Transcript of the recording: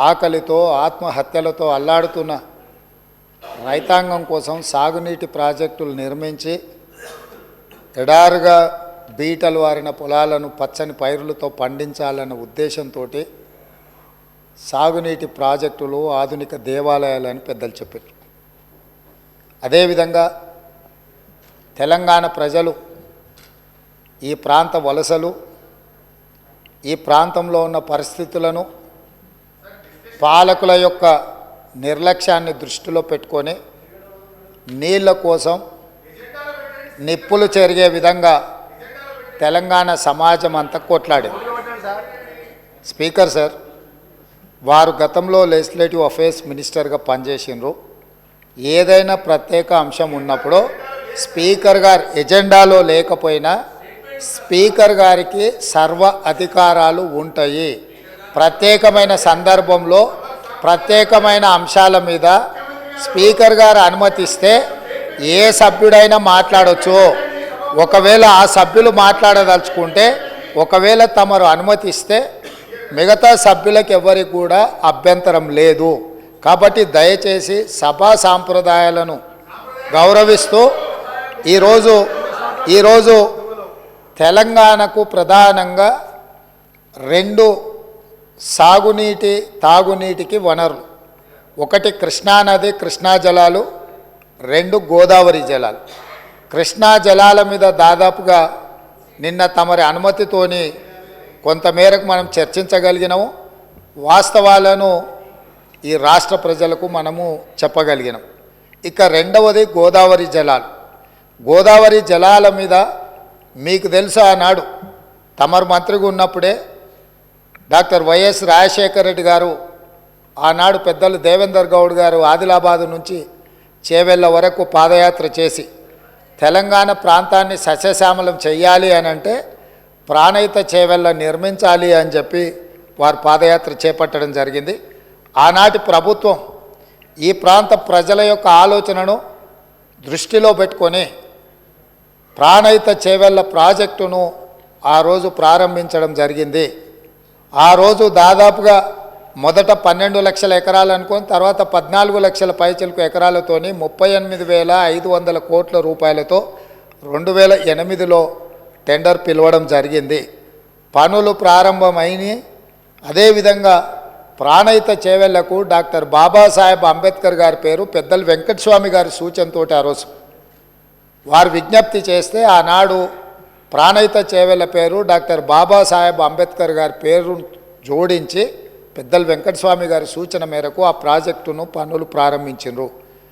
ఆకలితో ఆత్మహత్యలతో అల్లాడుతున్న రైతాంగం కోసం సాగునీటి ప్రాజెక్టులు నిర్మించి ఎడారుగా బీటలు వారిన పొలాలను పచ్చని పైరులతో పండించాలన్న ఉద్దేశంతో సాగునీటి ప్రాజెక్టులు ఆధునిక దేవాలయాలని పెద్దలు చెప్పారు. అదేవిధంగా తెలంగాణ ప్రజలు ఈ ప్రాంత వలసలు ఈ ప్రాంతంలో ఉన్న పరిస్థితులను పాలకుల యొక్క నిర్లక్ష్యాన్ని దృష్టిలో పెట్టుకొని నీళ్ళ కోసం నిప్పులు చెరిగే విధంగా తెలంగాణ సమాజం అంతా కొట్లాడింది. స్పీకర్ సార్, వారు గతంలో లెజిస్లేటివ్ అఫేర్స్ మినిస్టర్గా పనిచేసినారు. ఏదైనా ప్రత్యేక అంశం ఉన్నప్పుడు స్పీకర్ గారు ఎజెండాలో లేకపోయినా స్పీకర్ గారికి సర్వ అధికారాలు ఉంటాయి. ప్రత్యేకమైన సందర్భంలో ప్రత్యేకమైన అంశాల మీద స్పీకర్ గారు అనుమతిస్తే ఏ సభ్యుడైనా మాట్లాడవచ్చు. ఒకవేళ ఆ సభ్యులు మాట్లాడదలుచుకుంటే ఒకవేళ తమరు అనుమతిస్తే మిగతా సభ్యులకు ఎవరికి కూడా అభ్యంతరం లేదు. కాబట్టి దయచేసి సభా సాంప్రదాయాలను గౌరవిస్తూ ఈరోజు తెలంగాణకు ప్రధానంగా రెండు సాగునీటి తాగునీటికి వనరులు, ఒకటి కృష్ణానది కృష్ణా జలాలు, రెండు గోదావరి జలాలు. కృష్ణా జలాల మీద దాదాపుగా నిన్న తమరి అనుమతితోని కొంతమేరకు మనం చర్చించగలిగినాము. వాస్తవాలను ఈ రాష్ట్ర ప్రజలకు మనము చెప్పగలిగినాం. ఇక రెండవది గోదావరి జలాలు. గోదావరి జలాల మీద మీకు తెలుసు, ఆనాడు తమరు మంత్రిగా ఉన్నప్పుడే డాక్టర్ వైఎస్ రాజశేఖర రెడ్డి గారు, ఆనాడు పెద్దలు దేవేందర్ గౌడ్ గారు ఆదిలాబాదు నుంచి చేవెళ్ళ వరకు పాదయాత్ర చేసి తెలంగాణ ప్రాంతాన్ని సస్యశ్యామలం చేయాలి అని అంటే ప్రాణహిత చేవెళ్ళ నిర్మించాలి అని చెప్పి వారు పాదయాత్ర చేపట్టడం జరిగింది. ఆనాటి ప్రభుత్వం ఈ ప్రాంత ప్రజల యొక్క ఆలోచనను దృష్టిలో పెట్టుకొని ప్రాణహిత చేవెళ్ళ ప్రాజెక్టును ఆ రోజు ప్రారంభించడం జరిగింది. ఆ రోజు దాదాపుగా మొదట 12 లక్షల ఎకరాలు అనుకొని తర్వాత 14 లక్షల పైచిలకు ఎకరాలతోని 38,500 కోట్ల రూపాయలతో 2008లో టెండర్ పిలవడం జరిగింది. పనులు ప్రారంభమైనవి. అదేవిధంగా ప్రాణహిత చేవెళ్లకు డాక్టర్ బాబాసాహెబ్ అంబేద్కర్ గారి పేరు పెద్దలు వెంకటస్వామి గారి సూచనతో ఆ రోజు వారు విజ్ఞప్తి చేస్తే ఆనాడు ప్రాణహిత చేవెళ్ళ పేరు డాక్టర్ బాబాసాహెబ్ అంబేద్కర్ గారి పేరు జోడించి పెద్దలు వెంకటస్వామి గారి సూచన మేరకు ఆ ప్రాజెక్టును పనులు ప్రారంభించారు.